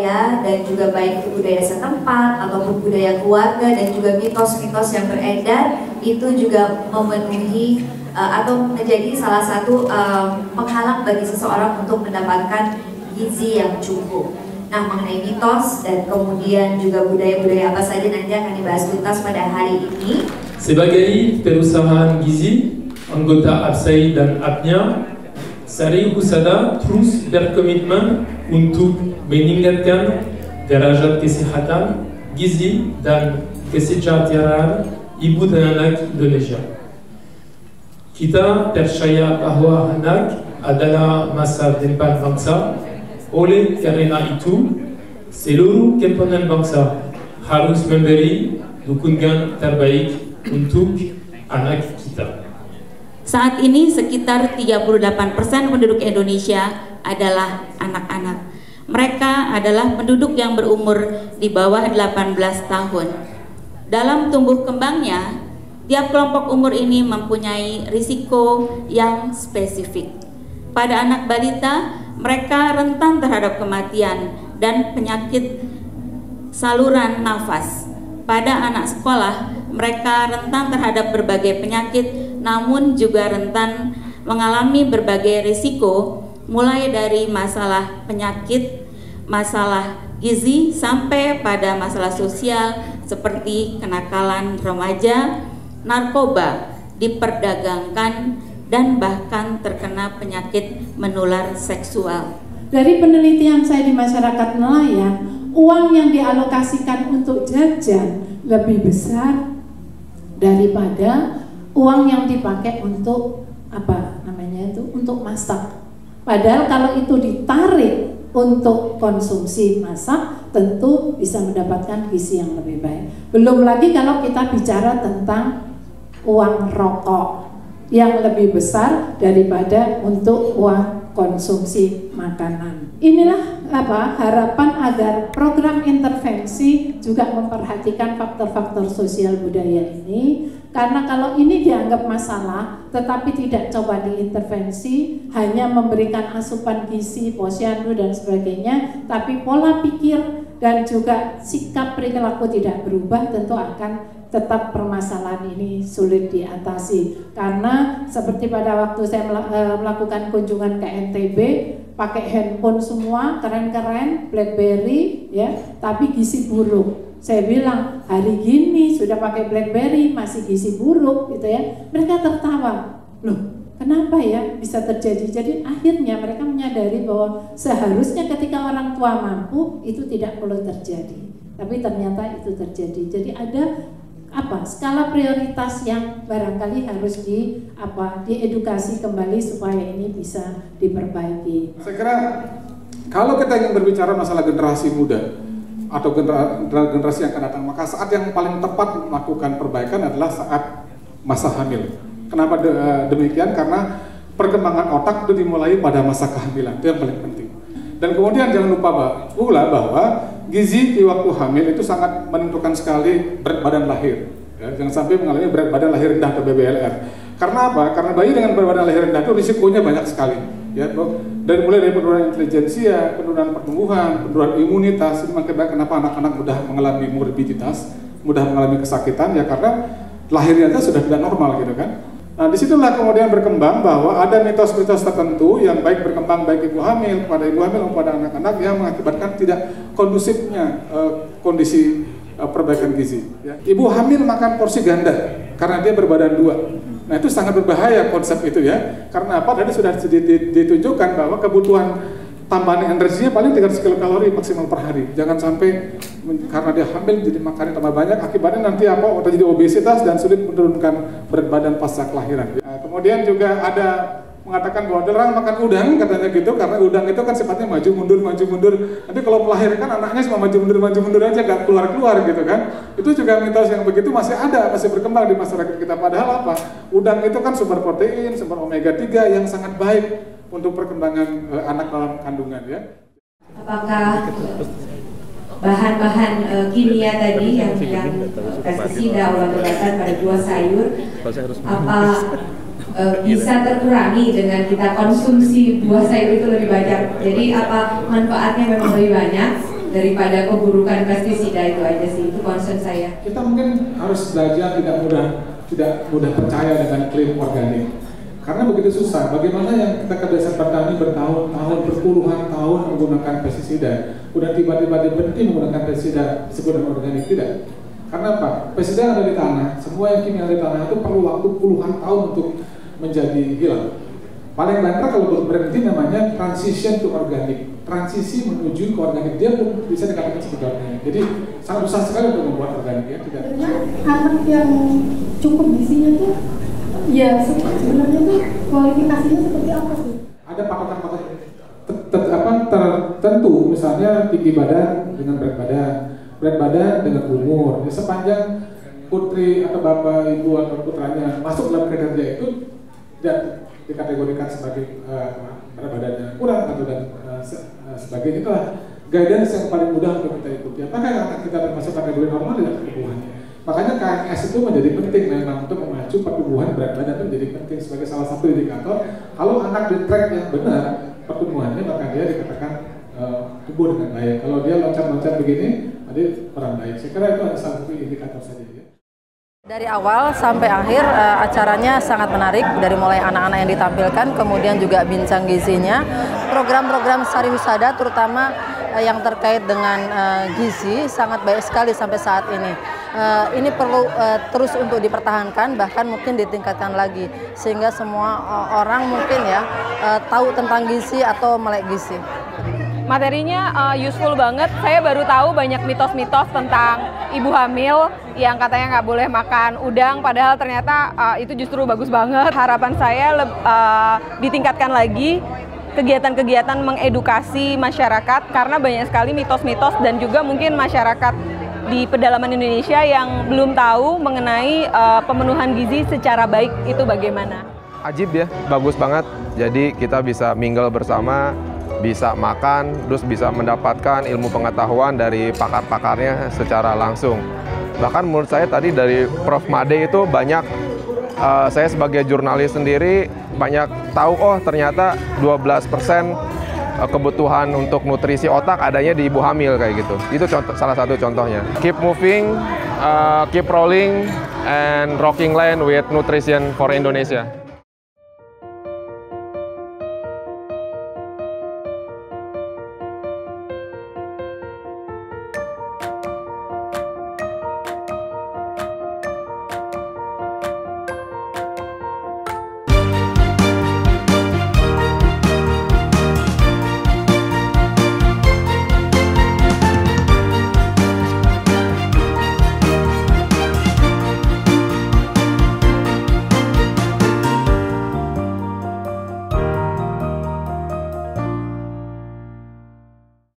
budaya dan juga baik itu budaya setempat ataupun budaya keluarga dan juga mitos-mitos yang beredar itu juga memenuhi atau menjadi salah satu penghalang bagi seseorang untuk mendapatkan gizi yang cukup. Nah, mengenai mitos dan kemudian juga budaya-budaya apa saja nanti akan dibahas tuntas pada hari ini. Sebagai perusahaan gizi, anggota APSAI dan APNIA, Sari Husada terus berkomitmen untuk meningkatkan derajat kesehatan, gizi, dan kesejahteraan ibu dan anak Indonesia. Kita percaya bahwa anak adalah masa depan bangsa, oleh karena itu, seluruh komponen bangsa harus memberi dukungan terbaik untuk anak kita. Saat ini sekitar 38% penduduk Indonesia adalah anak-anak. Mereka adalah penduduk yang berumur di bawah 18 tahun. Dalam tumbuh kembangnya, tiap kelompok umur ini mempunyai risiko yang spesifik. Pada anak balita, mereka rentan terhadap kematian dan penyakit saluran nafas. Pada anak sekolah, mereka rentan terhadap berbagai penyakit, namun juga rentan mengalami berbagai risiko, mulai dari masalah penyakit, masalah gizi, sampai pada masalah sosial seperti kenakalan remaja, narkoba, diperdagangkan, dan bahkan terkena penyakit menular seksual. Dari penelitian saya di masyarakat nelayan, uang yang dialokasikan untuk jajan lebih besar daripada uang yang dipakai untuk untuk masak. Padahal kalau itu ditarik untuk konsumsi masak, tentu bisa mendapatkan gizi yang lebih baik. Belum lagi kalau kita bicara tentang uang rokok yang lebih besar daripada untuk uang konsumsi makanan. Inilah harapan agar program intervensi juga memperhatikan faktor-faktor sosial budaya ini, karena kalau ini dianggap masalah tetapi tidak coba diintervensi, hanya memberikan asupan gizi, posyandu dan sebagainya, tapi pola pikir dan juga sikap perilaku tidak berubah, tentu akan tetap permasalahan ini sulit diatasi. Karena seperti pada waktu saya melakukan kunjungan ke NTB, pakai handphone semua, keren-keren, BlackBerry ya, tapi gizi buruk. Saya bilang, hari gini sudah pakai BlackBerry masih gizi buruk gitu ya. Mereka tertawa. Loh, kenapa ya bisa terjadi? Jadi akhirnya mereka menyadari bahwa seharusnya ketika orang tua mampu itu tidak perlu terjadi. Tapi ternyata itu terjadi. Jadi ada skala prioritas yang barangkali harus diedukasi kembali supaya ini bisa diperbaiki. Saya kira kalau kita ingin berbicara masalah generasi muda atau generasi yang akan datang, maka saat yang paling tepat melakukan perbaikan adalah saat masa hamil. Kenapa demikian? Karena perkembangan otak itu dimulai pada masa kehamilan, itu yang paling penting. Dan kemudian jangan lupa pula bahwa gizi di waktu hamil itu sangat menentukan sekali berat badan lahir. Ya, jangan sampai mengalami berat badan lahir rendah atau BBLR. Karena apa? Karena bayi dengan berat badan lahir rendah itu risikonya banyak sekali. Ya, dari mulai dari penurunan intelijensia, penurunan pertumbuhan, penurunan imunitas, ini makanya kenapa anak-anak mudah mengalami morbiditas, mudah mengalami kesakitan, ya karena lahirnya aja sudah tidak normal gitu kan. Nah, disitulah kemudian berkembang bahwa ada mitos-mitos tertentu yang baik berkembang baik ibu hamil kepada ibu hamil maupun pada anak-anak yang mengakibatkan tidak kondusifnya kondisi perbaikan gizi. Ya. Ibu hamil makan porsi ganda karena dia berbadan dua. Nah, itu sangat berbahaya konsep itu ya. Karena apa? Tadi sudah ditunjukkan bahwa kebutuhan tambahan energinya paling 300 kilokalori maksimal per hari. Jangan sampai karena dia hamil jadi makannya tambah banyak, akibatnya nanti terjadi obesitas dan sulit menurunkan berat badan pasca kelahiran. Nah, kemudian juga ada mengatakan bahwa orang makan udang katanya gitu, karena udang itu kan sifatnya maju mundur. Nanti kalau melahirkan anaknya cuma maju mundur aja, nggak keluar gitu kan. Itu juga mitos yang begitu masih ada, masih berkembang di masyarakat kita. Padahal apa? Udang itu kan sumber protein, sumber omega 3 yang sangat baik untuk perkembangan anak dalam kandungan ya. Apakah bahan-bahan kimia tadi yang pestisida obat-obatan pada buah sayur bisa terkurangi dengan kita konsumsi buah sayur itu lebih banyak? Jadi apa manfaatnya memang lebih banyak daripada keburukan pestisida. Itu aja sih, itu concern saya. Kita mungkin harus belajar tidak mudah percaya dengan klaim organik. Karena begitu susah, bagaimana yang kita kebiasaan petani bertahun-tahun, berpuluhan tahun menggunakan pestisida, udah tiba-tiba dia berhenti menggunakan pestisida disebut organik, tidak. Karena apa? Pestisida yang ada di tanah, semua yang kimia di tanah itu perlu waktu puluhan tahun untuk menjadi hilang. Paling banter kalau berhenti namanya transition to organic, transisi menuju ke organik, dia pun bisa dikatakan seperti organik. Jadi sangat susah sekali untuk membuat organik, ya tidak. Anak yang cukup gizinya tuh ya sebenarnya tuh kualifikasinya seperti apa sih? Ada patokan-patokan tertentu, misalnya tinggi badan dengan berat badan dengan umur. Ya, sepanjang putri atau bapak, ibu atau putranya masuk dalam kriteria itu tidak dikategorikan sebagai berat badannya kurang atau dan sebagainya. Itulah guidance yang paling mudah untuk kita ikuti. Apakah anak kita termasuk kategori normal tidak pertumbuhannya? Makanya KNS itu menjadi penting memang untuk memacu pertumbuhan berat badan, itu menjadi penting sebagai salah satu indikator. Kalau anak di track yang benar pertumbuhannya, maka dia dikatakan tumbuh dengan baik. Kalau dia loncat-loncat begini, dia kurang baik. Saya kira itu ada salah satu indikator saja. Ya. Dari awal sampai akhir acaranya sangat menarik, dari mulai anak-anak yang ditampilkan, kemudian juga bincang gizinya, program-program sariwisata terutama yang terkait dengan gizi sangat baik sekali sampai saat ini. Ini perlu terus untuk dipertahankan, bahkan mungkin ditingkatkan lagi sehingga semua orang mungkin ya tahu tentang gizi atau melek gizi. Materinya useful banget. Saya baru tahu banyak mitos-mitos tentang ibu hamil yang katanya nggak boleh makan udang, padahal ternyata itu justru bagus banget. Harapan saya ditingkatkan lagi kegiatan-kegiatan mengedukasi masyarakat, karena banyak sekali mitos-mitos dan juga mungkin masyarakat di pedalaman Indonesia yang belum tahu mengenai pemenuhan gizi secara baik itu bagaimana. Ajib ya, bagus banget. Jadi kita bisa mingle bersama, bisa makan, terus bisa mendapatkan ilmu pengetahuan dari pakar-pakarnya secara langsung. Bahkan menurut saya tadi dari Prof. Made itu banyak, saya sebagai jurnalis sendiri banyak tahu, oh ternyata 12% kebutuhan untuk nutrisi otak adanya di ibu hamil kayak gitu. Itu salah satu contohnya. Keep moving, keep rolling, and rocking land with nutrition for Indonesia.